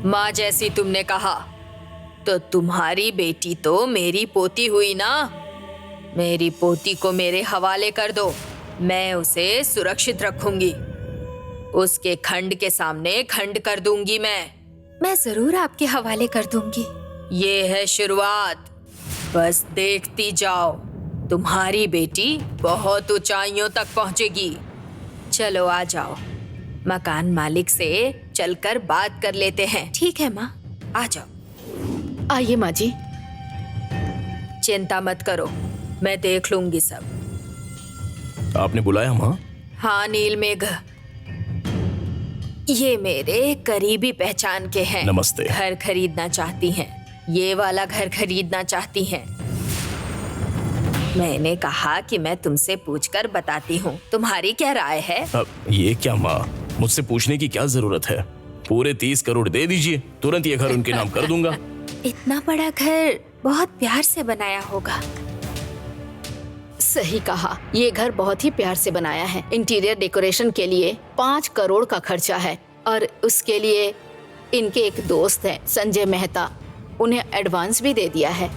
माँ जैसी तुमने कहा, तो तुम्हारी बेटी तो मेरी पोती हुई ना। मेरी पोती को मेरे हवाले कर दो, मैं उसे सुरक्षित रखूंगी। उसके खंड के सामने खंड कर दूंगी। मैं जरूर आपके हवाले कर दूंगी। ये है शुरुआत, बस देखती जाओ। तुम्हारी बेटी बहुत ऊंचाइयों तक पहुंचेगी। चलो आ जाओ, मकान मालिक से चलकर बात कर लेते हैं। ठीक है माँ, आ जाओ। आइए माँ जी। चिंता मत करो, मैं देख लूंगी सब। आपने बुलाया माँ? हाँ नीलमेघ, ये मेरे करीबी पहचान के हैं। नमस्ते। घर खरीदना चाहती हैं, ये वाला घर खरीदना चाहती हैं। मैंने कहा कि मैं तुमसे पूछकर बताती हूँ, तुम्हारी क्या राय है? अब ये क्या माँ, मुझसे पूछने की क्या जरूरत है? पूरे 30 करोड़ दे दीजिए, तुरंत ये घर उनके नाम कर दूंगा। इतना बड़ा घर बहुत प्यार से बनाया होगा। सही कहा, ये घर बहुत ही प्यार से बनाया है। इंटीरियर डेकोरेशन के लिए 5 करोड़ का खर्चा है और उसके लिए इनके एक दोस्त हैं संजय मेहता, उन्हें एडवांस भी दे दिया है।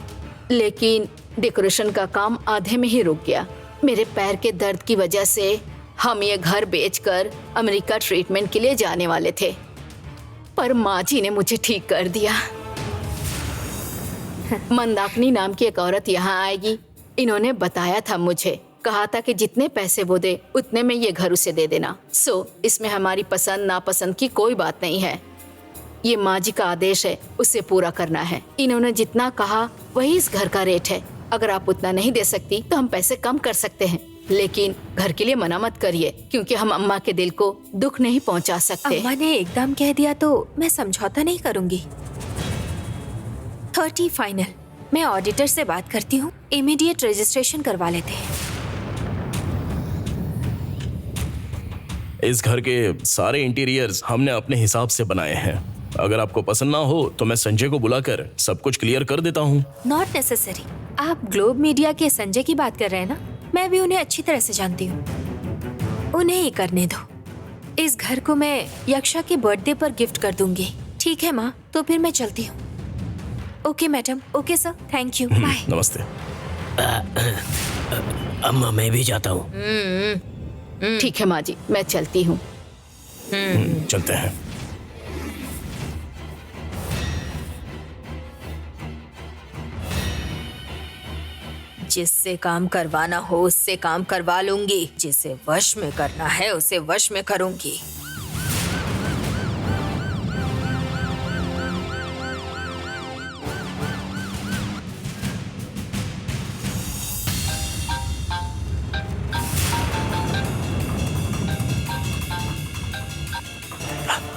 लेकिन डेकोरेशन का काम आधे में ही रुक गया। मेरे पैर के दर्द की वजह से हम ये घर बेचकर अमेरिका ट्रीटमेंट के लिए जाने वाले थे, पर माँ जी ने मुझे ठीक कर दिया। मंदाकिनी नाम की एक औरत यहाँ आएगी, इन्होंने बताया था मुझे, कहा था कि जितने पैसे वो दे उतने में ये घर उसे दे देना। इसमें हमारी पसंद नापसंद की कोई बात नहीं है। ये माँ जी का आदेश है, उसे पूरा करना है। इन्होंने जितना कहा वही इस घर का रेट है। अगर आप उतना नहीं दे सकती तो हम पैसे कम कर सकते हैं, लेकिन घर के लिए मना मत करिए, क्योंकि हम अम्मा के दिल को दुख नहीं पहुँचा सकते। अम्मा ने एकदम कह दिया तो मैं समझौता नहीं करूंगी। 30 फाइनल। मैं ऑडिटर से बात करती हूँ, इमीडिएट रजिस्ट्रेशन करवा लेते हैं। इस घर के सारे इंटीरियर्स हमने अपने हिसाब से बनाए हैं। अगर आपको पसंद ना हो तो मैं संजय को बुलाकर सब कुछ क्लियर कर देता हूँ। Not necessary. आप ग्लोब मीडिया के संजय की बात कर रहे हैं ना? मैं भी उन्हें अच्छी तरह से जानती हूँ, उन्हें ही करने दो। इस घर को मैं यक्षा के बर्थडे पर गिफ्ट कर दूंगी। ठीक है माँ, तो फिर मैं चलती हूँ। Okay madam. Okay sir, thank you, bye. नमस्ते। अम्मा मैं भी जाता हूँ। ठीक है माँ जी, मैं चलती हूँ। चलते हैं। जिससे काम करवाना हो उससे काम करवा लूंगी, जिसे वश में करना है उसे वश में करूंगी।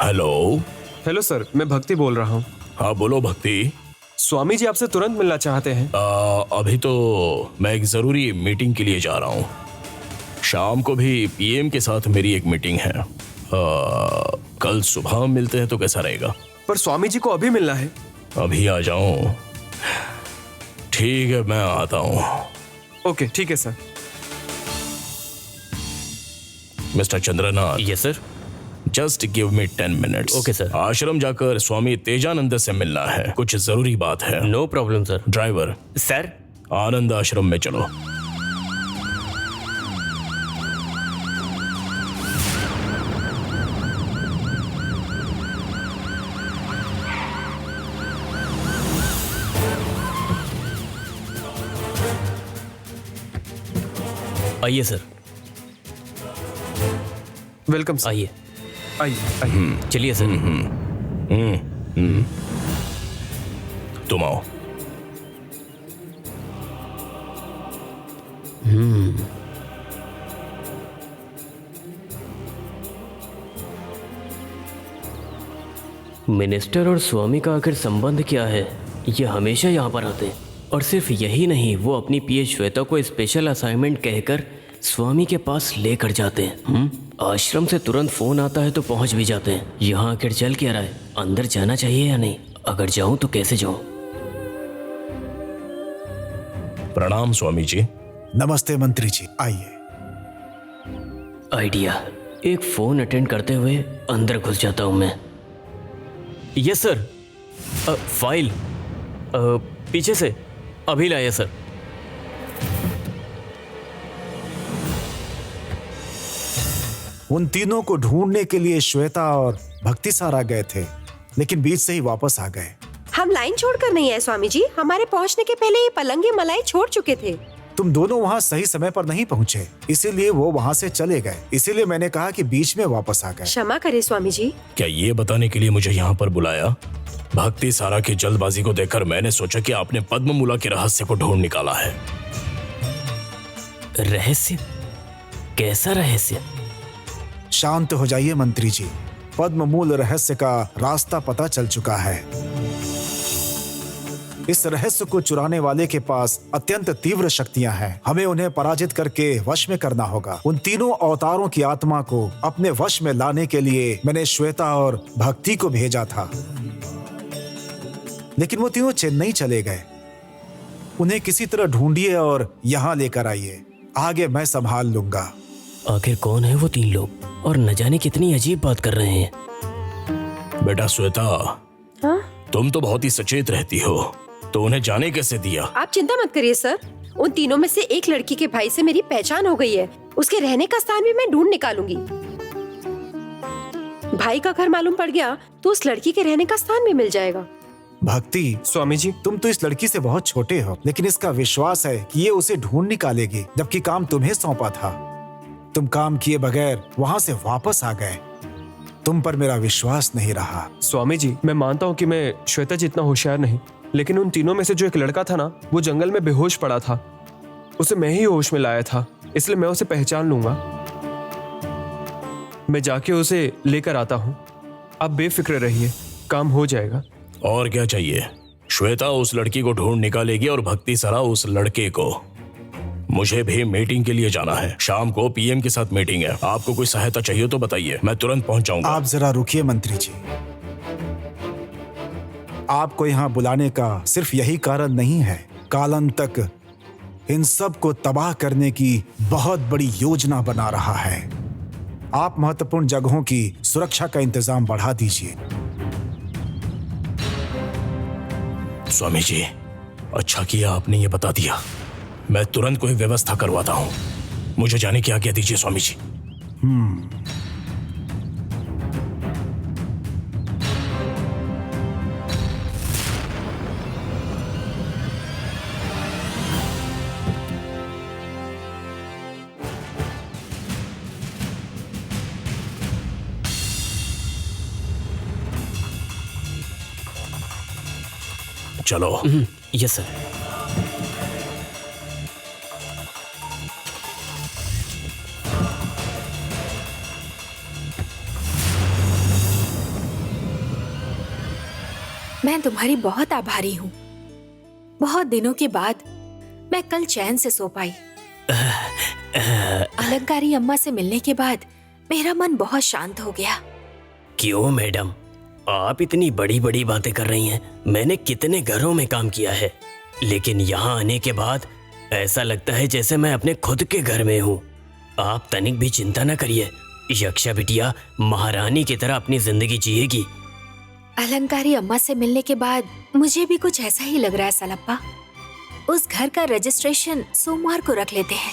हेलो। हेलो सर, मैं भक्ति बोल रहा हूँ। हाँ बोलो भक्ति। स्वामी जी आपसे तुरंत मिलना चाहते हैं। अभी तो मैं एक जरूरी मीटिंग के लिए जा रहा हूँ। शाम को भी पीएम के साथ मेरी एक मीटिंग है। कल सुबह मिलते हैं तो कैसा रहेगा? पर स्वामी जी को अभी मिलना है। अभी आ जाऊं? ठीक है, मैं आता हूँ। ओके ठीक है sir. Mister Chandranath. Yes sir. Just give me 10 minutes. Okay sir. आश्रम जाकर स्वामी तेजानंद से मिलना है, कुछ जरूरी बात है। No problem sir. Driver sir. Anand Ashram में चलो। आइए सर। Welcome sir. आइए आइए आइए। चलिए सर। तुम आओ। मिनिस्टर और स्वामी का आखिर संबंध क्या है? ये हमेशा यहाँ पर आते हैं, और सिर्फ यही नहीं, वो अपनी पीए श्वेता को स्पेशल असाइनमेंट कहकर स्वामी के पास लेकर जाते हैं। आश्रम से तुरंत फोन आता है तो पहुंच भी जाते हैं। यहाँ आखिर चल क्या रहा है? अंदर जाना चाहिए या नहीं? अगर जाऊं तो कैसे जाऊं? प्रणाम स्वामी जी। नमस्ते मंत्री जी, आइए। आइडिया। एक फोन अटेंड करते हुए अंदर घुस जाता हूं मैं। Yes sir. फाइल पीछे से अभी लाया सर। उन तीनों को ढूंढने के लिए श्वेता और भक्ति सारा गए थे, लेकिन बीच से ही वापस आ गए। हम लाइन छोड़कर नहीं आए स्वामी जी, हमारे पहुंचने के पहले ये पलंगी मलाई छोड़ चुके थे। तुम दोनों वहाँ सही समय पर नहीं पहुँचे, इसीलिए वो वहाँ से चले गए। इसीलिए मैंने कहा कि बीच में वापस आ गए। क्षमा करें स्वामी जी। क्या ये बताने के लिए मुझे यहाँ पर बुलाया? भक्ति सारा की जल्दबाजी को देखकर मैंने सोचा कि आपने पद्ममूला के रहस्य को ढूंढ निकाला है। रहस्य? कैसा रहस्य? शांत हो जाइए मंत्री जी, पद्ममूल रहस्य का रास्ता पता चल चुका है। इस रहस्य को चुराने वाले के पास अत्यंत तीव्र शक्तियां हैं। हमें उन्हें पराजित करके वश में करना होगा। उन तीनों अवतारों की आत्मा को अपने वश में लाने के लिए मैंने श्वेता और भक्ति को भेजा था, लेकिन वो तीनों चेन्नई चले गए। उन्हें किसी तरह ढूंढिए और यहाँ लेकर आइए। आगे मैं संभाल लूंगा। आखिर कौन है वो तीन लोग और न जाने कितनी अजीब बात कर रहे हैं। बेटा श्वेता, हाँ? तुम तो बहुत ही सचेत रहती हो, तो उन्हें जाने कैसे दिया? आप चिंता मत करिए सर, उन तीनों में से एक लड़की के भाई से मेरी पहचान हो गई है। उसके रहने का स्थान भी मैं ढूंढ निकालूंगी। भाई का घर मालूम पड़ गया तो उस लड़की के रहने का स्थान भी मिल जाएगा। भक्ति, स्वामी जी, तुम तो इस लड़की से बहुत छोटे हो, लेकिन इसका विश्वास है कि ये उसे ढूंढ निकालेगी, जबकि काम तुम्हें सौंपा था। तुम काम किए बगैर वहाँ से वापस आ गए। तुम पर मेरा विश्वास नहीं रहा। स्वामी जी, मैं मानता हूँ कि मैं श्वेता जी इतना होशियार नहीं, लेकिन उन तीनों में से जो एक लड़का था ना, वो जंगल में बेहोश पड़ा था। उसे मैं ही होश में लाया था, इसलिए मैं उसे पहचान लूंगा। मैं जाके उसे लेकर आता हूँ। आप बेफिक्र रहिए, काम हो जाएगा। और क्या चाहिए? श्वेता उस लड़की को ढूंढ निकालेगी और भक्ति सारा उस लड़के को। मुझे भी मीटिंग के लिए जाना है। शाम को पीएम के साथ मीटिंग है। आपको कोई सहायता चाहिए तो बताइए, मैं तुरंत पहुंच जाऊंगा। आप जरा रुकिए मंत्री जी। आपको यहाँ बुलाने का सिर्फ यही कारण नहीं है। कालांतक इन सब को तबाह करने की बहुत बड़ी योजना बना रहा है। आप महत्वपूर्ण जगहों की सुरक्षा का इंतजाम बढ़ा दीजिए। स्वामी जी, अच्छा किया आपने ये बता दिया। मैं तुरंत कोई व्यवस्था करवाता हूँ। मुझे जाने की आज्ञा दीजिए स्वामी जी। चलो। Yes sir. मैं तुम्हारी बहुत आभारी हूँ। बहुत दिनों के बाद मैं कल चैन से सो पाई। अलंकारी अम्मा से मिलने के बाद मेरा मन बहुत शांत हो गया। क्यों मैडम, आप इतनी बड़ी बड़ी बातें कर रही हैं? मैंने कितने घरों में काम किया है, लेकिन यहाँ आने के बाद ऐसा लगता है जैसे मैं अपने खुद के घर में हूँ। आप तनिक भी चिंता न करिए, यक्षा बिटिया महारानी की तरह अपनी जिंदगी जिएगी। अलंकारी अम्मा से मिलने के बाद मुझे भी कुछ ऐसा ही लग रहा है सलप्पा। उस घर का रजिस्ट्रेशन सोमवार को रख लेते हैं।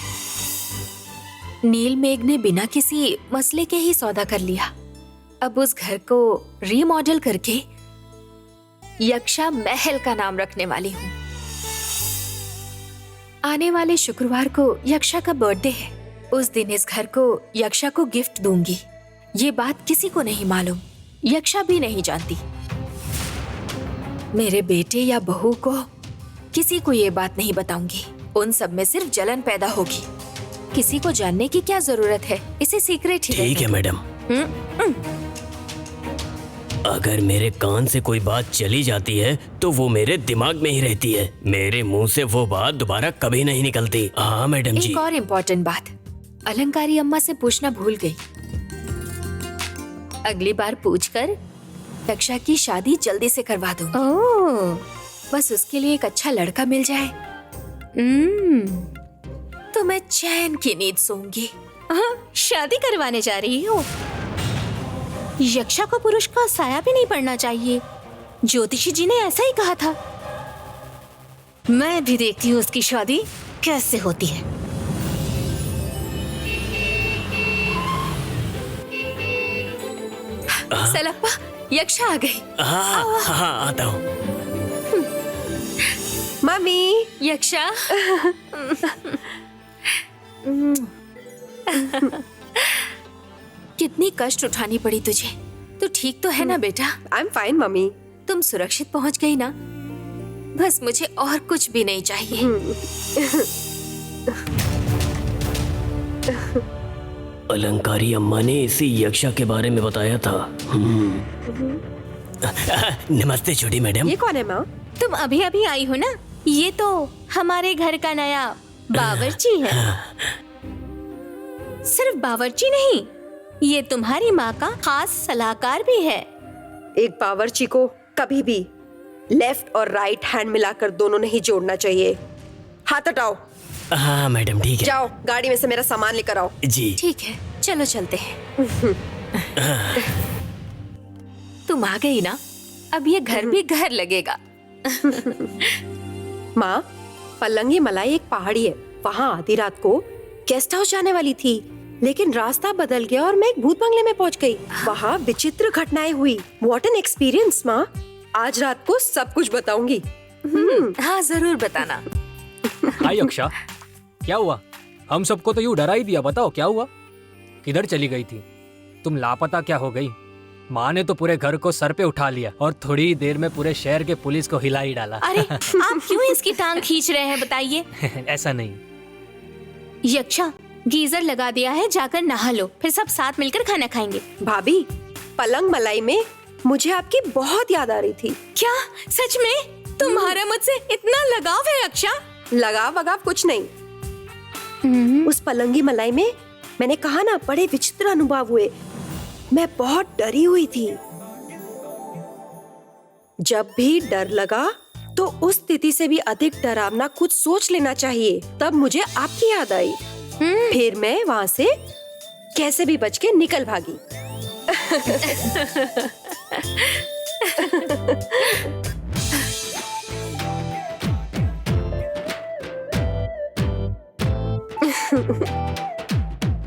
नील मेघ ने बिना किसी मसले के ही सौदा कर लिया। अब उस घर को रीमॉडल करके यक्षा महल का नाम रखने वाली हूँ। आने वाले शुक्रवार को यक्षा का बर्थडे है। उस दिन इस घर को यक्षा को गिफ्ट दूंगी। ये बात किसी को नहीं मालूम, यक्षा भी नहीं जानती। मेरे बेटे या बहू को किसी को ये बात नहीं बताऊंगी। उन सब में सिर्फ जलन पैदा होगी। किसी को जानने की क्या जरूरत है, इसे सीक्रेट ही ठीक है मैडम। अगर मेरे कान से कोई बात चली जाती है तो वो मेरे दिमाग में ही रहती है। मेरे मुंह से वो बात दोबारा कभी नहीं निकलती। हाँ मैडम जी। एक और इम्पोर्टेंट बात, अलंकारी अम्मा से पूछना भूल गई। अगली बार पूछकर यक्षा की शादी जल्दी से करवा दूंगी। ओह, बस उसके लिए एक अच्छा लड़का मिल जाए तो मैं चैन की नींद सोऊंगी। शादी करवाने जा रही हो? यक्षा को पुरुष का साया भी नहीं पड़ना चाहिए। ज्योतिषी जी ने ऐसा ही कहा था। मैं भी देखती हूँ उसकी शादी कैसे होती है। सलप्पा, यक्षा आ गई। हाँ हाँ आता हूँ। मम्मी, यक्षा, कितनी कष्ट उठानी पड़ी तुझे। तू ठीक तो है ना बेटा? I am fine mummy. तुम सुरक्षित पहुंच गई ना? बस मुझे और कुछ भी नहीं चाहिए। अलंकारी अम्मा ने इसी यक्षा के बारे में बताया था। नमस्ते छोटी मैडम। ये कौन है माँ? तुम अभी अभी आई हो ना? ये तो हमारे घर का नया बावर्ची है। सिर्फ बावर्ची नहीं, ये तुम्हारी माँ का खास सलाहकार भी है। एक बावर्ची को कभी भी लेफ्ट और राइट हैंड मिलाकर दोनों नहीं जोड़ना चाहिए। हाथ हटाओ। हाँ मैडम ठीक है। जाओ गाड़ी में से मेरा सामान लेकर आओ। जी ठीक है, चलो चलते हैं। तुम आ गई ना, अब ये घर भी घर लगेगा। माँ, पलंगी मलाई एक पहाड़ी है। वहाँ आधी रात को गेस्ट हाउस जाने वाली थी, लेकिन रास्ता बदल गया और मैं एक भूत बंगले में पहुँच गई। वहाँ विचित्र घटनाएं हुई। व्हाट एन एक्सपीरियंस माँ। आज रात को सब कुछ बताऊंगी। हाँ जरूर बताना। हाय अक्षा, क्या हुआ? हम सबको तो यूं डरा ही दिया। बताओ क्या हुआ? किधर चली गई थी तुम? लापता क्या हो गई? माँ ने तो पूरे घर को सर पे उठा लिया और थोड़ी ही देर में पूरे शहर के पुलिस को हिला ही डाला। अरे आप क्यों इसकी टांग खींच रहे हैं, बताइए। ऐसा नहीं। यक्षा, गीजर लगा दिया है, जाकर नहा लो, फिर सब साथ मिलकर खाना खाएंगे। भाभी, पलंग मलाई में मुझे आपकी बहुत याद आ रही थी। क्या सच में? तुम्हारा मुझसे इतना लगाव है अक्षा? लगाव वगाव कुछ नहीं। उस पलंगी मलाई में मैंने कहा ना, बड़े विचित्र अनुभव हुए। मैं बहुत डरी हुई थी। जब भी डर लगा तो उस स्थिति से भी अधिक डरावना कुछ सोच लेना चाहिए। तब मुझे आपकी याद आई। फिर मैं वहां से कैसे भी बच के निकल भागी।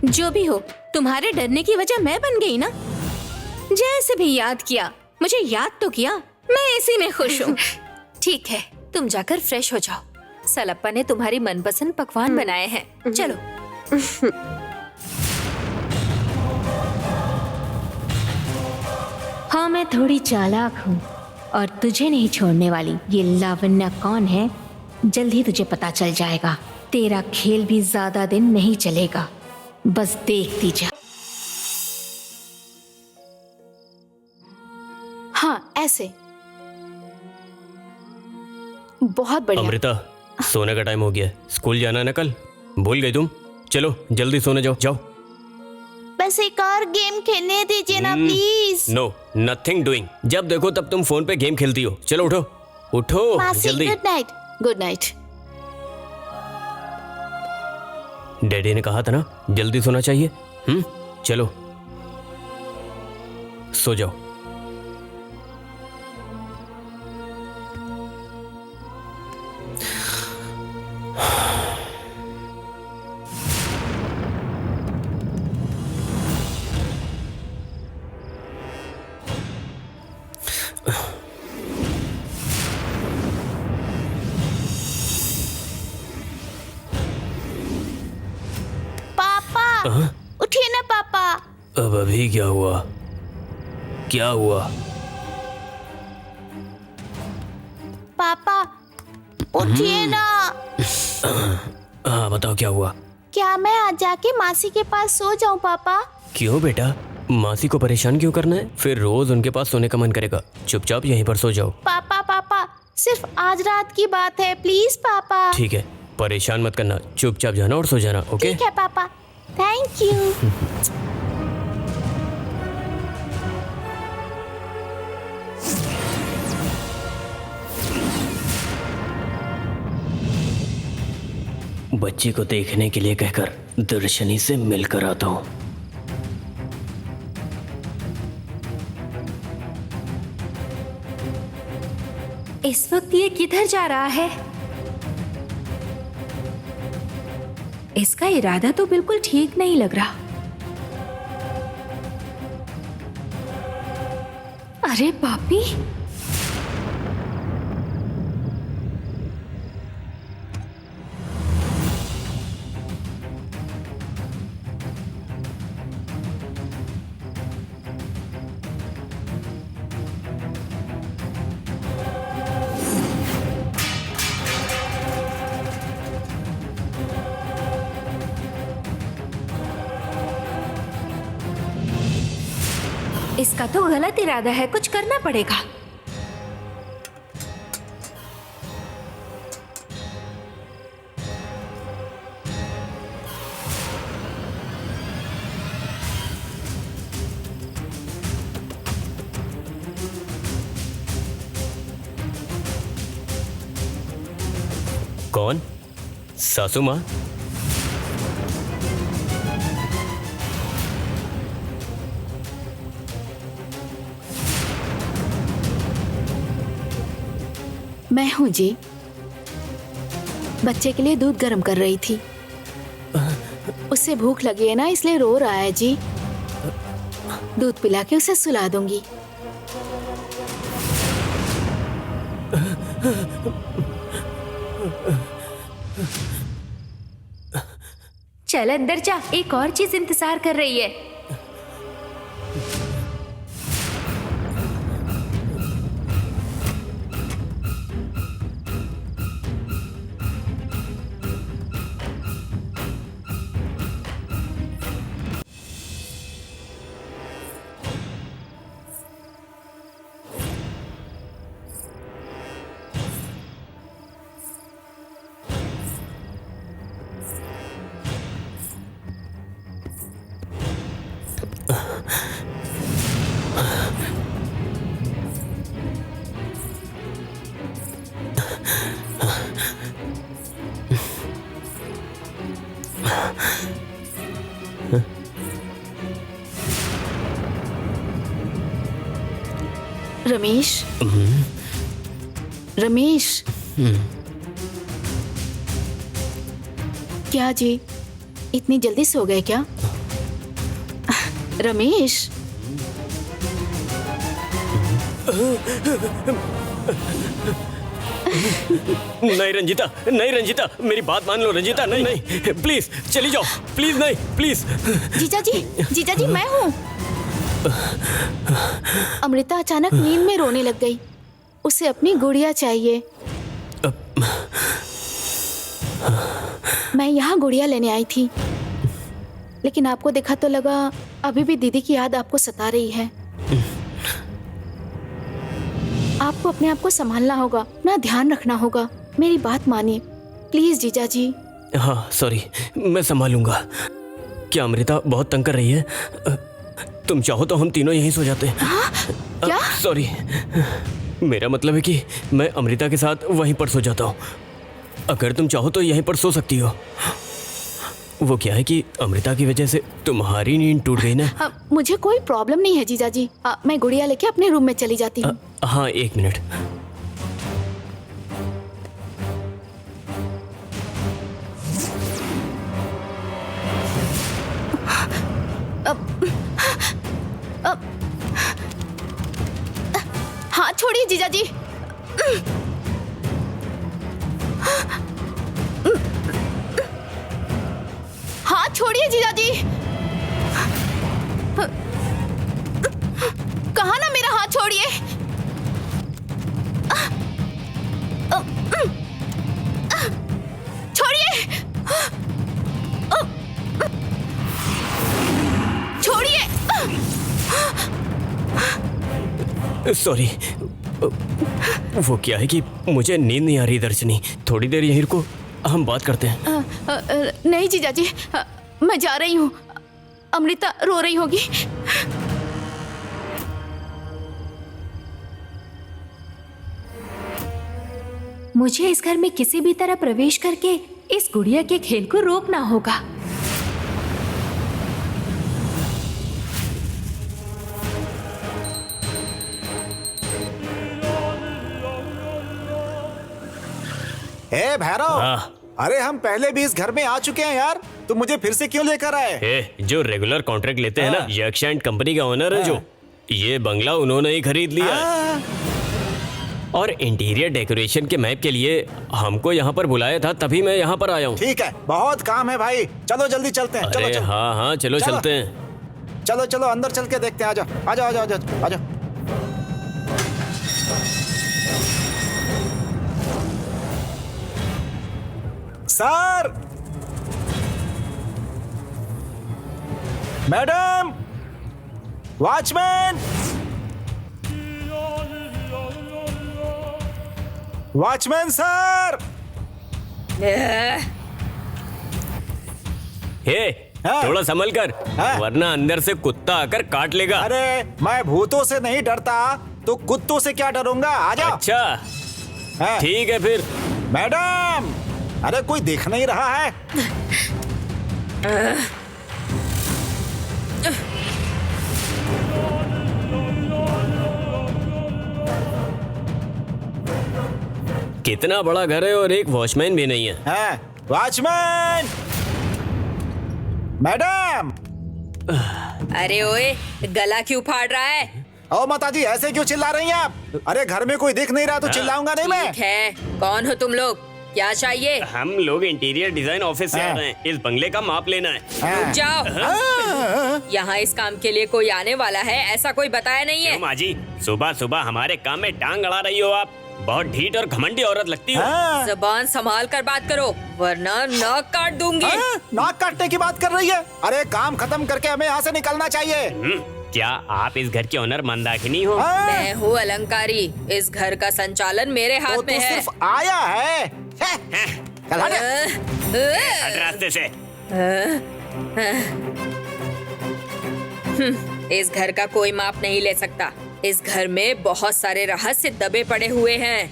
जो भी हो, तुम्हारे डरने की वजह मैं बन गई ना। जैसे भी याद किया, मुझे याद तो किया। मैं इसी में खुश हूँ। ठीक है, तुम जाकर फ्रेश हो जाओ। सलप्पा ने तुम्हारी मनपसंद पकवान बनाए हैं। चलो। हाँ, मैं थोड़ी चालाक हूँ और तुझे नहीं छोड़ने वाली। ये लावण्या कौन है, जल्द ही तुझे पता चल जाएगा। तेरा खेल भी ज्यादा दिन नहीं चलेगा, बस देखती जा। हाँ, ऐसे। बहुत बढ़िया। अमृता, सोने का टाइम हो गया है। स्कूल जाना है ना कल? भूल गई तुम? चलो जल्दी सोने जाओ। जाओ। बस एक और गेम खेलने दीजिए ना प्लीज। No, nothing doing. जब देखो तब तुम फोन पे गेम खेलती हो। चलो उठो उठो जल्दी। Good night. Good night. Daddy ने कहा था ना जल्दी सोना चाहिए। चलो सो जाओ। उठिए ना पापा। अब अभी क्या हुआ? क्या हुआ? पापा उठिए ना। हाँ बताओ क्या हुआ? क्या मैं आज जाके मासी के पास सो जाऊं पापा? क्यों बेटा, मासी को परेशान क्यों करना है? फिर रोज उनके पास सोने का मन करेगा। चुपचाप यहीं पर सो जाओ। पापा पापा, सिर्फ आज रात की बात है, प्लीज पापा। ठीक है, परेशान मत करना, चुपचाप जाना और सो जाना। ओके? ठीक है पापा, थैंक यू। बच्ची को देखने के लिए कहकर दर्शनी से मिलकर आता हूँ। इस वक्त ये किधर जा रहा है? इसका इरादा तो बिल्कुल ठीक नहीं लग रहा। अरे पापी, इसका तो गलत इरादा है, कुछ करना पड़ेगा। कौन? सासू माँ? मैं हूँ जी। बच्चे के लिए दूध गर्म कर रही थी। उससे भूख लगी है ना, इसलिए रो रहा है जी। दूध पिला के उसे सुला दूंगी। चल अंदर जा, एक और चीज इंतजार कर रही है। रमेश, रमेश, क्या जी इतनी जल्दी सो गए क्या? रमेश, नहीं रंजिता, नहीं रंजिता, मेरी बात मान लो रंजिता। नहीं नहीं, प्लीज चली जाओ, प्लीज नहीं, प्लीज। जीजा जी मैं हूँ। अमृता अचानक नींद में रोने लग गई। उसे अपनी गुड़िया चाहिए। मैं यहाँ गुड़िया लेने आई थी, लेकिन आपको देखा तो लगा अभी भी दीदी की याद आपको सता रही है। आपको अपने आप को संभालना होगा, अपना ध्यान रखना होगा। मेरी बात मानिए प्लीज जीजा जी। हाँ सॉरी, मैं संभालूंगा। क्या अमृता बहुत तंग कर रही है? तुम चाहो तो हम तीनों यहीं सो जाते हैं। क्या? सॉरी, मेरा मतलब है कि मैं अमृता के साथ वहीं पर सो जाता हूँ। अगर तुम चाहो तो यहीं पर सो सकती हो। वो क्या है कि अमृता की वजह से तुम्हारी नींद टूट गई ना। मुझे कोई प्रॉब्लम नहीं है जीजा जी। मैं गुड़िया लेके अपने रूम में चली जाती हूँ। हाँ एक मिनट। हाँ छोड़िए जीजा जी। हाँ छोड़िए जीजा जी। कहा ना मेरा हाथ छोड़िए। छोड़िए, छोड़िए। सॉरी, वो क्या है कि मुझे नींद नहीं आ रही दर्शनी। थोड़ी देर यहीं रुको, हम बात करते हैं। नहीं जीजा जी, मैं जा रही हूँ। अमृता रो रही होगी। मुझे इस घर में किसी भी तरह प्रवेश करके इस गुड़िया के खेल को रोकना होगा। ए भैरव, हाँ। अरे हम पहले भी इस घर में आ चुके हैं यार, तुम मुझे फिर से क्यों लेकर आए? जो रेगुलर कॉन्ट्रैक्ट लेते हैं ना, यक्ष एंड कंपनी का ओनर है जो, ये बंगला उन्होंने ही खरीद लिया है। और इंटीरियर डेकोरेशन के मैप के लिए हमको यहाँ पर बुलाया था, तभी मैं यहाँ पर आया हूँ। ठीक है, बहुत काम है भाई, चलो जल्दी चलते हैं। चलो अरे चलो हाँ हाँ, चलो चलो। चलते हैं। चलो चलो अंदर चल के देखते हैं। आजा आजा आजा आजा आजा। Sir, madam, watchman, watchman sir. Hey, हाँ। थोड़ा संभल कर, हाँ। वरना अंदर से कुत्ता आकर काट लेगा। अरे मैं भूतों से नहीं डरता, तो कुत्तों से क्या डरूंगा? आजा। अच्छा, हाँ। ठीक है फिर। मैडम, अरे कोई देख नहीं रहा है? कितना बड़ा घर है और एक वॉचमैन भी नहीं है। हाँ, वॉचमैन, मैडम। अरे ओए, गला क्यों फाड़ रहा है? ओ माताजी, ऐसे क्यों चिल्ला रही हैं आप? अरे घर में कोई दिख नहीं रहा तो चिल्लाऊंगा नहीं मैं। ठीक है, कौन हो तुम लोग? क्या चाहिए? हम लोग इंटीरियर डिजाइन ऑफिस से आ रहे हैं, इस बंगले का माप लेना है। रुक जाओ, हाँ। यहाँ इस काम के लिए कोई आने वाला है ऐसा कोई बताया नहीं है। क्यों माँ जी, सुबह सुबह हमारे काम में टांग अड़ा रही हो आप? बहुत ढीठ और घमंडी औरत लगती हो। हाँ। जबान संभाल कर बात करो, वरना नाक काट दूंगी। हाँ, नाक काटने की बात कर रही है? अरे काम खत्म करके हमें यहाँ से निकलना चाहिए। क्या आप इस घर के ओनर मंदाकिनी हो? हाँ। मैं हूँ अलंकारी, इस घर का संचालन मेरे तो हाथ तू में है। सिर्फ आया है? चल हट। हट रास्ते से। इस घर का कोई माप नहीं ले सकता। इस घर में बहुत सारे रहस्य दबे पड़े हुए हैं।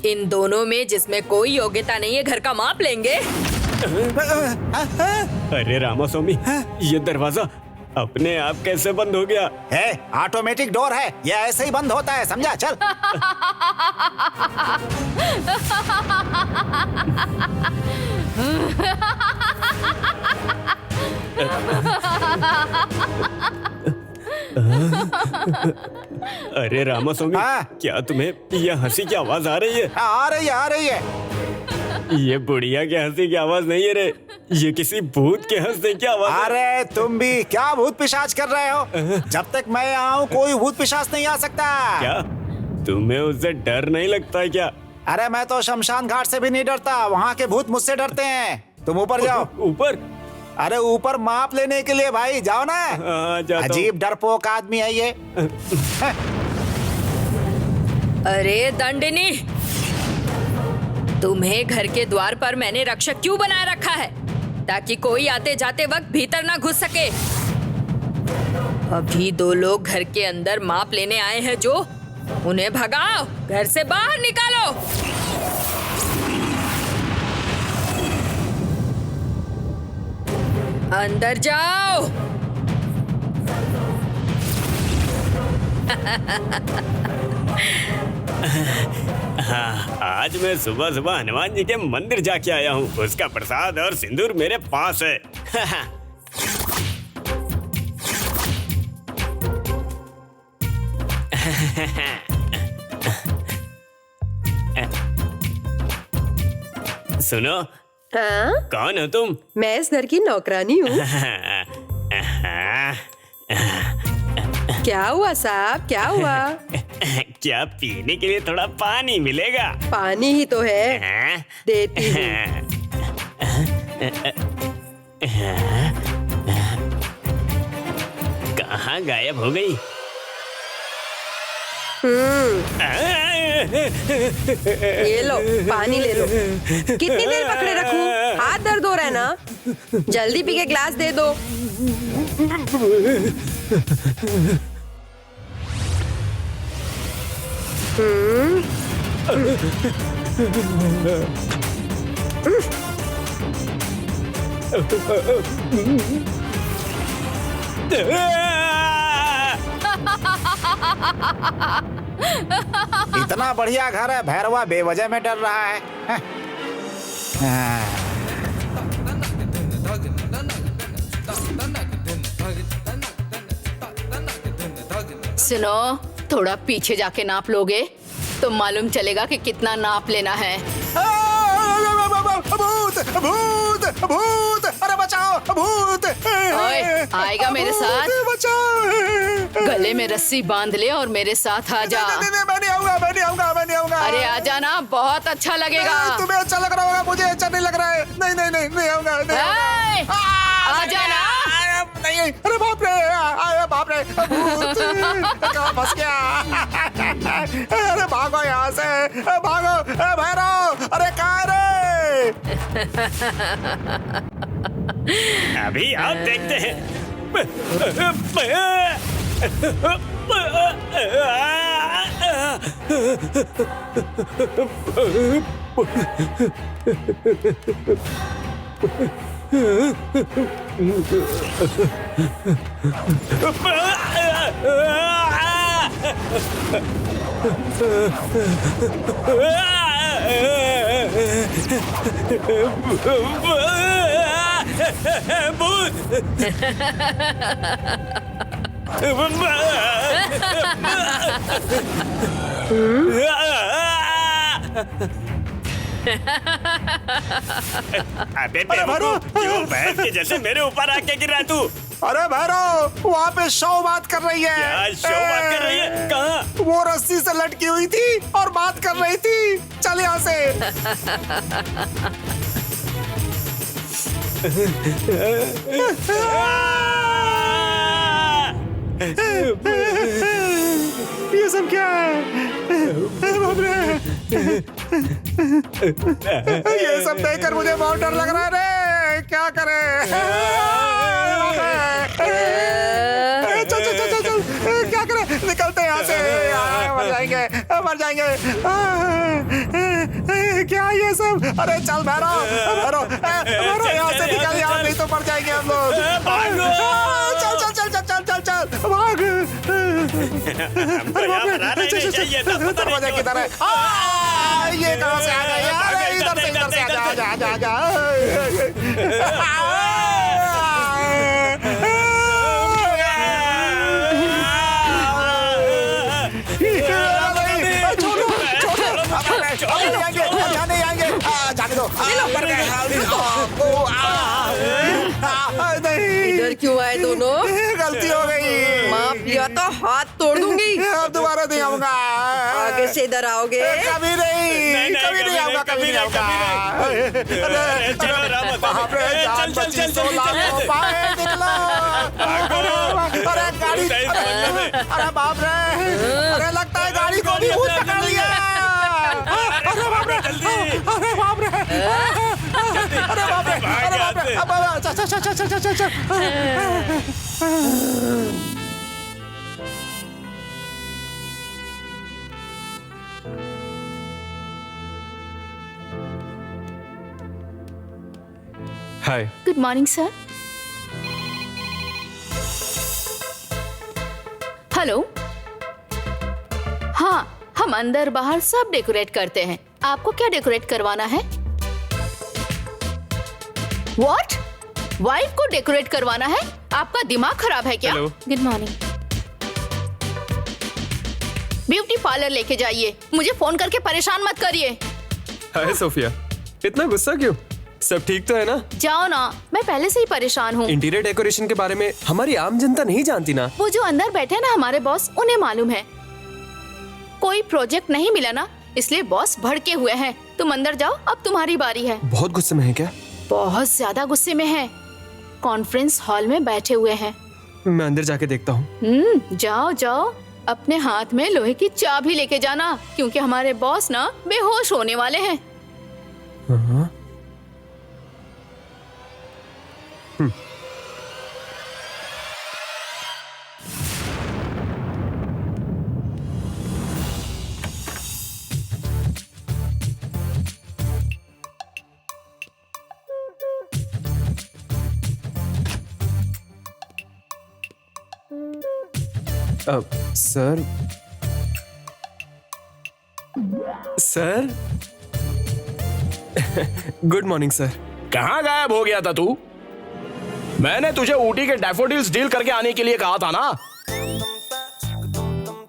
इन दोनों में जिसमें कोई योग्यता नहीं है घर का माप लेंगे। अरे रामास्वामी, ये दरवाजा अपने आप कैसे बंद हो गया? है, ऑटोमेटिक डोर है, ये ऐसे ही बंद होता है, समझा? चल। अरे रामास्वामी, हाँ। क्या तुम्हें ये हंसी की आवाज आ रही है? आ रही है, आ रही है। ये बुढ़िया के हंसी की आवाज नहीं है रे, ये किसी भूत के हंसने की आवाज है। अरे तुम भी क्या भूत पिशाच कर रहे हो? जब तक मैं यहाँ हूँ कोई भूत पिशाच नहीं आ सकता। क्या तुम्हें उससे डर नहीं लगता है क्या? अरे मैं तो शमशान घाट से भी नहीं डरता, वहाँ के भूत मुझसे डरते हैं। तुम ऊपर जाओ। ऊपर? अरे ऊपर माप लेने के लिए भाई, जाओ ना। हाँ, जाता हूँ। अजीब डरपोक आदमी है ये। अरे दंडिनी, तुम्हें घर के द्वार पर मैंने रक्षक क्यों बनाए रखा है? ताकि कोई आते जाते वक्त भीतर ना घुस सके। अभी 2 लोग घर के अंदर माप लेने आए हैं जो, उन्हें भगाओ, घर से बाहर निकालो। अंदर जाओ। हाँ, आज मैं सुबह सुबह हनुमान जी के मंदिर जाके आया हूँ, उसका प्रसाद और सिंदूर मेरे पास है। सुनो, हाँ? कौन हो तुम? मैं इस घर की नौकरानी हूँ। क्या हुआ साहब, क्या हुआ? क्या पीने के लिए थोड़ा पानी मिलेगा? पानी ही तो है, हाँ? देती हूँ। कहाँ गायब हो गई? ये लो, पानी ले लो। कितनी देर पकड़े रखूं? हाथ दर्द हो रहा है ना? जल्दी पी के ग्लास दे दो। इतना बढ़िया घर है, भैरवा बेवजह में डर रहा है। हाँ। सुनो, थोड़ा पीछे जाके नाप लोगे तो मालूम चलेगा कि कितना नाप लेना है। भूत भूत भूत, अरे बचाओ, भूत। ओए, आएगा मेरे साथ? बचाओ। गले में रस्सी बांध ले और मेरे साथ आ जा। मैं नहीं आऊंगा, मैं नहीं आऊंगा, मैं नहीं आऊंगा। अरे आ जाना, बहुत अच्छा लगेगा। तुम्हें अच्छा लग रहा होगा, मुझे अच्छा नहीं लग रहा है। नहीं नहीं नहीं, नहीं आऊंगा, नहीं आऊंगा। ए, आ जाना। नहीं, अरे बाप रे, अरे बाप रे, भूत कहाँ फंस गया। अरे भागो यहाँ से, भागो, भैरव, अरे कहाँ रे? अभी आप देखते हैं। अबे बेवकूफ, क्यों भैंस के जैसे मेरे ऊपर आके गिरा तू? अरे भैरव, वहाँ पे शव बात कर रही है। क्या शव बात कर रही है? कहाँ? वो रस्सी से लटकी हुई थी और बात कर रही थी। चल यहाँ से। ये सब क्या है? बाप रे। ये सब देखकर मुझे बहुत डर लग रहा है रे। क्या करे? चल चल चल चल चल, क्या करे? निकलते हैं यहाँ से। मर जाएंगे, मर जाएंगे। क्या ये सब? अरे चल भैरव, भैरव, भैरव यहाँ से निकल यार, नहीं तो मर जाएंगे हम लोग। चल चल चल चल चल चल चल, भाग। अरे बाप रे, दरवाजा किधर है? ये कहाँ से आ गया यार? इधर से आजा, आजा, आजा। नहीं आएंगे, जाने दो। इधर क्यों आए दोनों? गलती हो गई। माफ किया तो हाथ तोड़ दूंगी। अब दोबारा नहीं आऊंगा। आगे से इधर आओगे? कभी नहीं, कभी नहीं आऊंगा, कभी नहीं आऊंगा। बाप रे, जान बची तो लाखों पाए निकलो। अरे गाड़ी, अरे बाप रे, अरे लगता है गाड़ी को भी भूत पकड़ लिया। अरे बाप रे, अरे बाप रे, अरे बाप रे, अरे बाप रे, अब चल चल चल चल चल चल। Hi. Good morning sir. Hello. हाँ, हम अंदर बाहर सब डेकोरेट करते हैं। आपको क्या डेकोरेट करवाना है? व्हाट? वाइफ को डेकोरेट करवाना है? आपका दिमाग खराब है क्या? Hello. Good morning. Beauty parlour लेके जाइए, मुझे फोन करके परेशान मत करिए। हाय सोफिया, इतना गुस्सा क्यों? सब ठीक तो है ना? जाओ ना, मैं पहले से ही परेशान हूँ। इंटीरियर डेकोरेशन के बारे में हमारी आम जनता नहीं जानती ना। वो जो अंदर बैठे हैं ना हमारे बॉस, उन्हें मालूम है। कोई प्रोजेक्ट नहीं मिला ना, इसलिए बॉस भड़के हुए हैं। तुम अंदर जाओ, अब तुम्हारी बारी है। बहुत गुस्से में है क्या? बहुत ज्यादा गुस्से में है। कॉन्फ्रेंस हॉल में बैठे हुए हैं। मैं अंदर जाके देखता हूँ। जाओ जाओ, अपने हाथ में लोहे की चाबी लेके जाना, क्योंकि हमारे बॉस ना बेहोश होने वाले हैं। हाँ। Sir, sir. Good morning sir. कहाँ गायब हो गया था तू? मैंने तुझे ऊटी के डैफोडिल्स डील करके आने के लिए कहा था ना।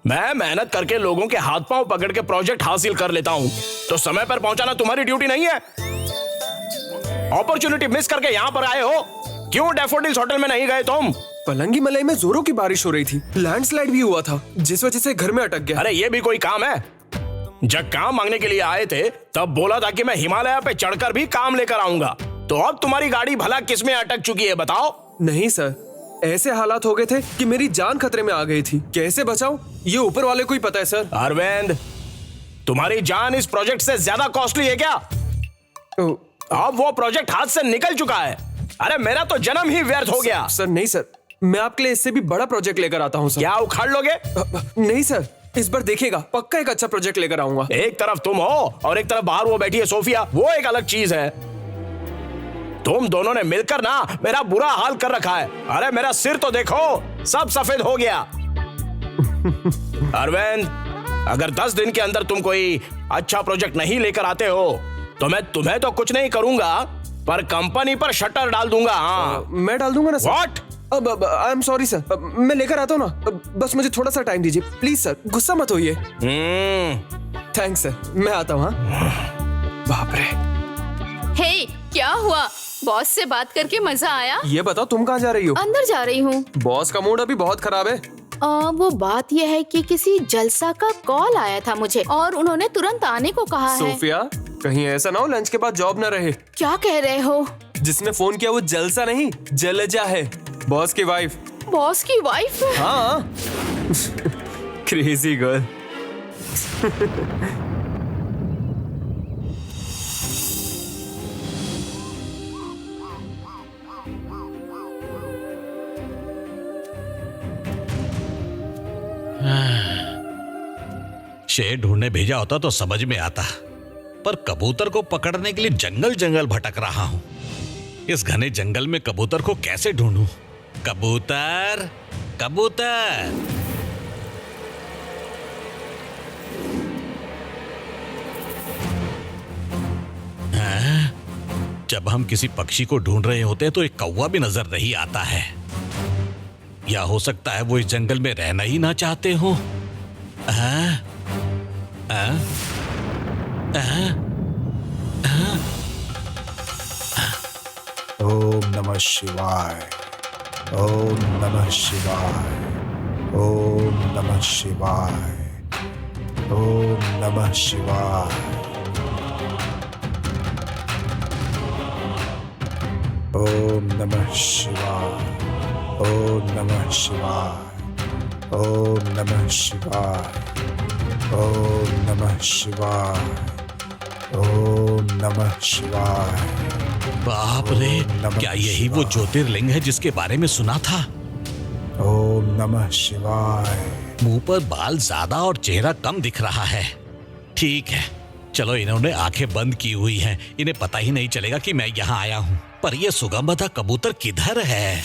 मैं मेहनत करके लोगों के हाथ पांव पकड़ के प्रोजेक्ट हासिल कर लेता हूं, तो समय पर पहुंचाना तुम्हारी ड्यूटी नहीं है? अपॉर्चुनिटी मिस करके यहां पर आए हो। क्यों डैफोडिल्स होटल में नहीं गए तुम? पलंगी मलाई में जोरों की बारिश हो रही थी, लैंडस्लाइड भी हुआ था, जिस वजह से घर में अटक गया। अरे ये भी कोई काम है? जब काम मांगने के लिए आए थे तब बोला था कि मैं हिमालय पे चढ़कर भी काम लेकर आऊंगा। तो अब तुम्हारी गाड़ी भला किस में अटक चुकी है बताओ? नहीं सर, ऐसे हालात हो गए थे कि मेरी जान खतरे में आ गई थी। कैसे बचाऊं ये ऊपर वाले को ही पता है सर। अरविंद, तुम्हारी जान इस प्रोजेक्ट से ज्यादा कॉस्टली है क्या? अब वो प्रोजेक्ट हाथ से निकल चुका है। अरे मेरा तो जन्म ही व्यर्थ हो गया। सर नहीं सर, मैं आपके लिए इससे भी बड़ा प्रोजेक्ट लेकर आता हूँ सर। क्या उखाड़ लोगे? नहीं सर, इस बार देखिएगा, पक्का एक अच्छा प्रोजेक्ट लेकर आऊंगा। एक तरफ तुम हो और एक तरफ बाहर वो बैठी है सोफिया, वो एक अलग चीज है। तुम दोनों ने मिलकर ना मेरा बुरा हाल कर रखा है। अरे मेरा सिर तो देखो, सब सफेद हो गया। अरविंद, अगर 10 दिन के अंदर तुम कोई अच्छा प्रोजेक्ट नहीं लेकर आते हो तो मैं तुम्हें तो कुछ नहीं करूंगा, पर कंपनी पर शटर डाल दूंगा। हाँ, मैं डाल दूंगा ना सर। What? अब आई एम सॉरी सर, मैं लेकर आता हूँ ना। बस मुझे थोड़ा सा टाइम दीजिए प्लीज सर, गुस्सा मत होइए। थैंक्स सर, मैं आता हूँ। बाप रे। हे, क्या हुआ? बॉस से बात करके मजा आया? ये बताओ तुम कहाँ जा रही हो? अंदर जा रही हूँ। बॉस का मूड अभी बहुत खराब है। वो बात यह है कि किसी जलसा का कॉल आया था मुझे और उन्होंने तुरंत आने को कहा है। सोफिया, कहीं ऐसा ना हो लंच के बाद जॉब न रहे। क्या कह रहे हो? जिसने फोन किया वो जलसा नहीं, जलजा है, बॉस की वाइफ। बॉस की वाइफ? हाँ। Crazy girl. शेर ढूंढने भेजा होता तो समझ में आता, पर कबूतर को पकड़ने के लिए जंगल जंगल भटक रहा हूं। इस घने जंगल में कबूतर को कैसे ढूंढूं? कबूतर, कबूतर। हाँ? जब हम किसी पक्षी को ढूंढ रहे होते हैं तो एक कौवा भी नजर नहीं आता है। या हो सकता है वो इस जंगल में रहना ही ना चाहते हो। हाँ? ओम नमः शिवाय, ओम नमः शिवाय, ओम नमः शिवाय, ओम नमः शिवाय, ओम नमः शिवाय, ओम नमः शिवाय, ओम नमः शिवाय, ओम नमः शिवाय, ओम नमः शिवाय। बाप रे, क्या यही वो ज्योतिर्लिंग है जिसके बारे में सुना था? ओम नमः शिवाय। मुंह पर बाल ज्यादा और चेहरा कम दिख रहा है। ठीक है, चलो, इन्होंने आंखें बंद की हुई हैं, इन्हें पता ही नहीं चलेगा कि मैं यहाँ आया हूँ। पर ये सुगंधा कबूतर किधर है?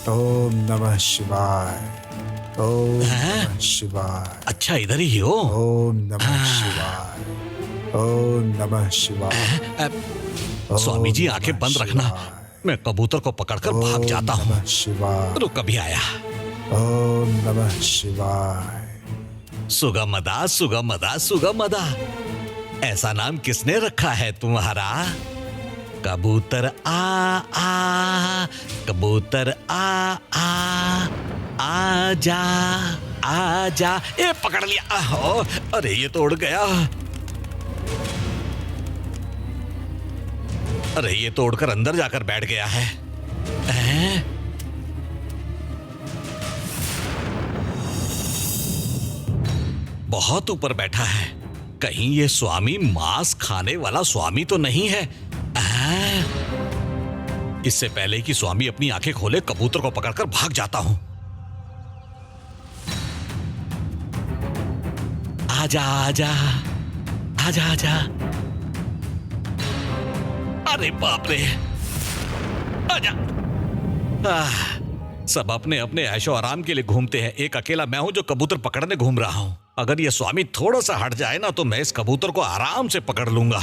ओम नमः शिवाय, ओम नमः शिवाय। अच्छा, इधर ही हो। ओम नमः शिवाय, ओम नमः शिवाय। स्वामी जी, आंखें बंद रखना, मैं कबूतर को पकड़कर भाग जाता हूँ। शिवाय। रुक, कभी आया। ओम नमः शिवाय। सुगमदा, सुगमदा, सुगमदा, ऐसा नाम किसने रखा है तुम्हारा? कबूतर आ, कबूतर आ जा, आ जा। ए, पकड़ लिया। अरे ये तो उड़ गया। अरे ये तो उड़कर अंदर जाकर बैठ गया है। बहुत ऊपर बैठा है। कहीं ये स्वामी मांस खाने वाला स्वामी तो नहीं है? इससे पहले कि स्वामी अपनी आंखें खोले, कबूतर को पकड़कर भाग जाता हूं। आजा, आजा, आजा, आजा। अरे बाप रे, आजा। सब अपने अपने ऐशो आराम के लिए घूमते हैं, एक अकेला मैं हूं जो कबूतर पकड़ने घूम रहा हूं। अगर ये स्वामी थोड़ा सा हट जाए ना तो मैं इस कबूतर को आराम से पकड़ लूंगा।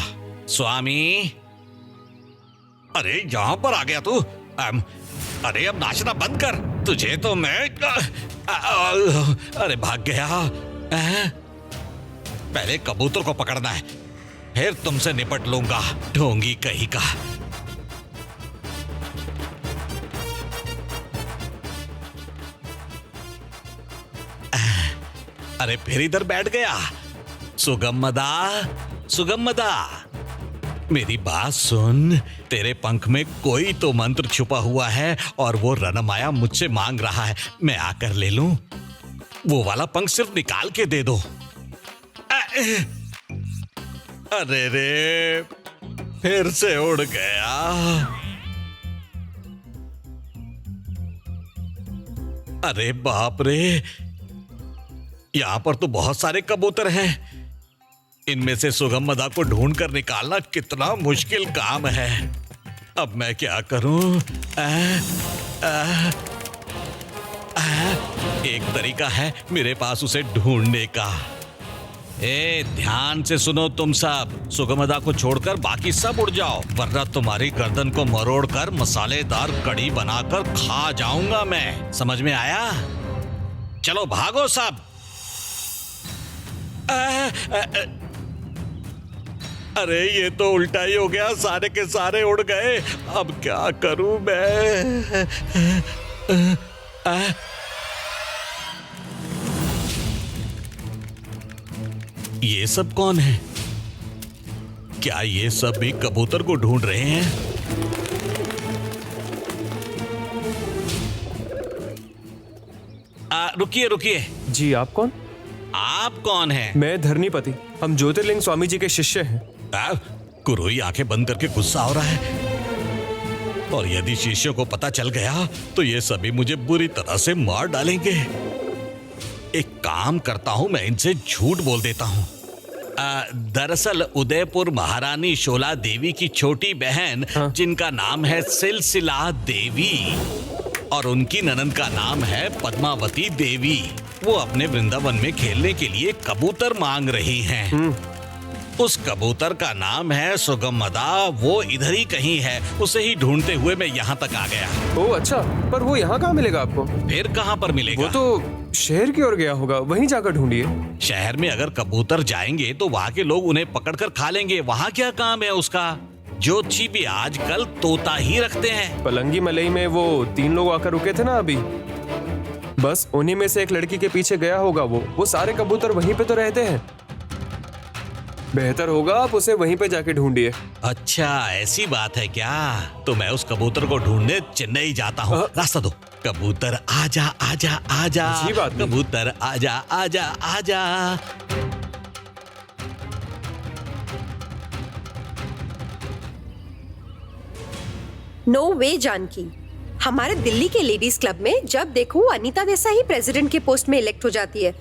स्वामी, अरे यहां पर आ गया तू। अरे अब नाचना बंद कर, तुझे तो मैं अरे भाग गया। पहले कबूतर को पकड़ना है, फिर तुमसे निपट लूंगा, ढोंगी कहीं का। अरे फिर इधर बैठ गया। सुगमदा, सुगमदा, मेरी बात सुन, तेरे पंख में कोई तो मंत्र छुपा हुआ है और वो रनमाया मुझसे मांग रहा है, मैं आकर ले लूं? वो वाला पंख सिर्फ निकाल के दे दो। अरे रे, फिर से उड़ गया। अरे बाप रे, यहां पर तो बहुत सारे कबूतर हैं। इनमें से सुगमदा को ढूंढ कर निकालना कितना मुश्किल काम है। अब मैं क्या करूं? एक तरीका है मेरे पास उसे ढूंढने का। ध्यान से सुनो तुम सब, सुगमदा को छोड़कर बाकी सब उड़ जाओ, वरना तुम्हारी गर्दन को मरोड़ कर मसालेदार कड़ी बनाकर खा जाऊंगा मैं। समझ में आया? चलो भागो सब। अरे ये तो उल्टा ही हो गया, सारे के सारे उड़ गए। अब क्या करूं मैं? ये सब कौन है? क्या ये सब भी कबूतर को ढूंढ रहे हैं? रुकिए रुकिए। जी, आप कौन? आप कौन हैं? मैं धरणीपति, हम ज्योतिर्लिंग स्वामी जी के शिष्य हैं। कुरोई आंखें बंद करके गुस्सा हो रहा है, और यदि शिष्यों को पता चल गया तो ये सभी मुझे बुरी तरह से मार डालेंगे। एक काम करता हूं, मैं इनसे झूठ बोल देता हूं। दरअसल उदयपुर महारानी शोला देवी की छोटी बहन, जिनका नाम है सिलसिला देवी, और उनकी ननद का नाम है पद्मावती देवी, वो अपने वृंदावन में खेलने के लिए कबूतर मांग रही हैं। उस कबूतर का नाम है सुगमदा, वो इधर ही कहीं है। उसे ही ढूंढते हुए मैं यहाँ तक आ गया। ओह अच्छा, पर वो यहाँ कहाँ मिलेगा आपको? फिर कहाँ पर मिलेगा? वो तो शहर की ओर गया होगा, वहीं जाकर ढूंढिए। शहर में अगर कबूतर जाएंगे तो वहाँ के लोग उन्हें पकड़कर खा लेंगे, वहाँ क्या काम है उसका? ज्योतिषी भी आजकल तोता ही रखते हैं। पलंगी मलई में वो 3 लोग आकर रुके थे ना अभी, बस उन्हीं में से एक लड़की के पीछे गया होगा वो सारे कबूतर वहीं पे तो रहते हैं। बेहतर होगा आप उसे वहीं पे जाके ढूंढिए। अच्छा ऐसी बात है क्या? तो मैं उस कबूतर को ढूंढने चेन्नई जाता हूँ। रास्ता दो। कबूतर आजा आजा आजा, अच्छी बात नहीं। कबूतर आजा आजा आजा। नो वे जानकी, हमारे दिल्ली के लेडीज क्लब में जब देखो अनीता देसाई ही प्रेसिडेंट के पोस्ट में इलेक्ट हो जाती है।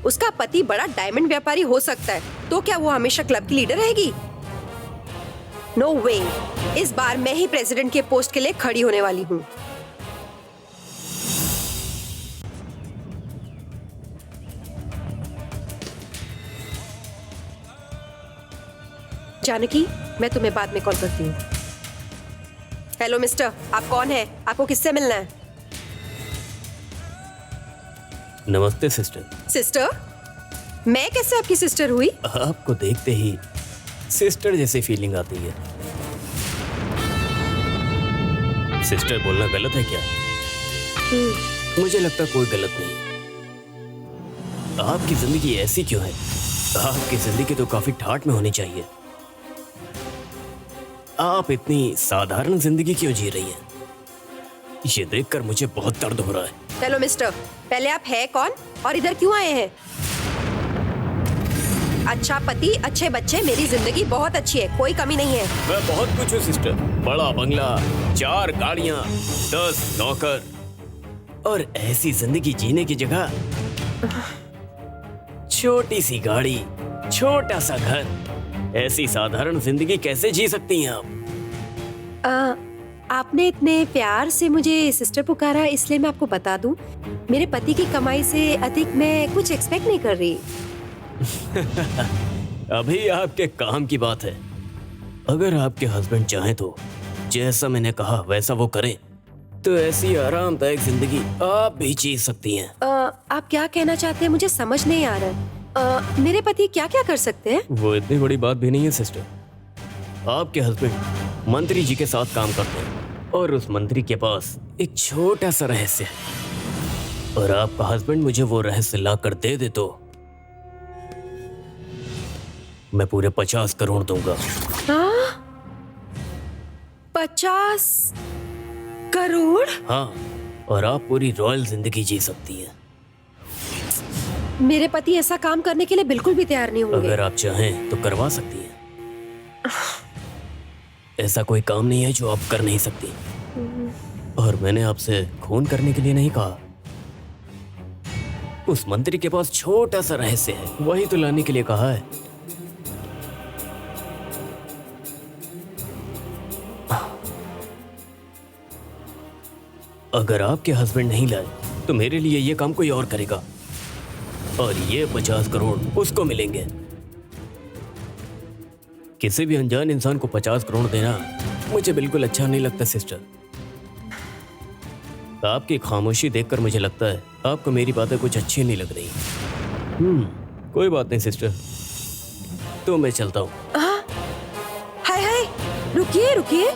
उसका पति बड़ा डायमंड व्यापारी हो सकता है, तो क्या वो हमेशा क्लब की लीडर रहेगी? नो वे, इस बार मैं ही प्रेसिडेंट के पोस्ट के लिए खड़ी होने वाली हूँ। जानकी, मैं तुम्हें बाद में कॉल करती हूँ। हेलो मिस्टर, आप कौन है? आपको किससे मिलना है? नमस्ते सिस्टर। सिस्टर? मैं कैसे आपकी सिस्टर हुई? आपको देखते ही सिस्टर जैसी फीलिंग आती है। सिस्टर बोलना गलत है क्या? मुझे लगता कोई गलत नहीं है। आपकी जिंदगी ऐसी क्यों है? आपकी जिंदगी तो काफी ठाठ में होनी चाहिए। आप इतनी साधारण जिंदगी क्यों जी रही हैं? ये देखकर मुझे बहुत दर्द हो रहा है। हेलो मिस्टर, पहले आप है कौन और इधर क्यों आए हैं? अच्छा पति, अच्छे बच्चे, मेरी जिंदगी बहुत अच्छी है, कोई कमी नहीं है। मैं बहुत कुछ हूँ सिस्टर। बड़ा बंगला, 4 गाड़ियाँ, 10 नौकर, और ऐसी जिंदगी जीने की जगह छोटी सी गाड़ी, छोटा सा घर। ऐसी साधारण जिंदगी कैसे जी सकती हैं आप? आपने इतने प्यार से मुझे सिस्टर पुकारा, इसलिए मैं आपको बता दूं, मेरे पति की कमाई से अधिक मैं कुछ एक्सपेक्ट नहीं कर रही। अभी आपके काम की बात है। अगर आपके हस्बैंड चाहें तो जैसा मैंने कहा वैसा वो करें तो ऐसी आरामदायक जिंदगी आप भी जी सकती हैं। आप क्या कहना चाहते हैं मुझे समझ नहीं आ रहा है। मेरे पति क्या क्या कर सकते हैं? वो इतनी बड़ी बात भी नहीं है सिस्टर। आपके हस्बैंड मंत्री जी के साथ काम करते हैं और उस मंत्री के पास एक छोटा सा रहस्य है और आपका हस्बैंड मुझे वो रहस्य ला कर दे दे तो मैं पूरे 50 करोड़ दूंगा। 50 करोड़? हाँ, और आप पूरी रॉयल जिंदगी जी सकती हैं। मेरे पति ऐसा काम करने के लिए बिल्कुल भी तैयार नहीं होंगे। अगर आप चाहें तो करवा सकती हैं। ऐसा कोई काम नहीं है जो आप कर नहीं सकती। और मैंने आपसे खून करने के लिए नहीं कहा। उस मंत्री के पास छोटा सा रहस्य है, वही तो लाने के लिए कहा है। अगर आपके हस्बैंड नहीं लाए तो मेरे लिए ये काम कोई और करेगा और ये 50 करोड़ उसको मिलेंगे। किसी भी अनजान इंसान को 50 करोड़ देना मुझे बिल्कुल अच्छा नहीं लगता सिस्टर। आपकी खामोशी देखकर मुझे लगता है आपको मेरी बातें कुछ अच्छी नहीं लग रही। कोई बात नहीं सिस्टर, तो मैं चलता हूँ। हाय हाय, रुकिए रुकिए।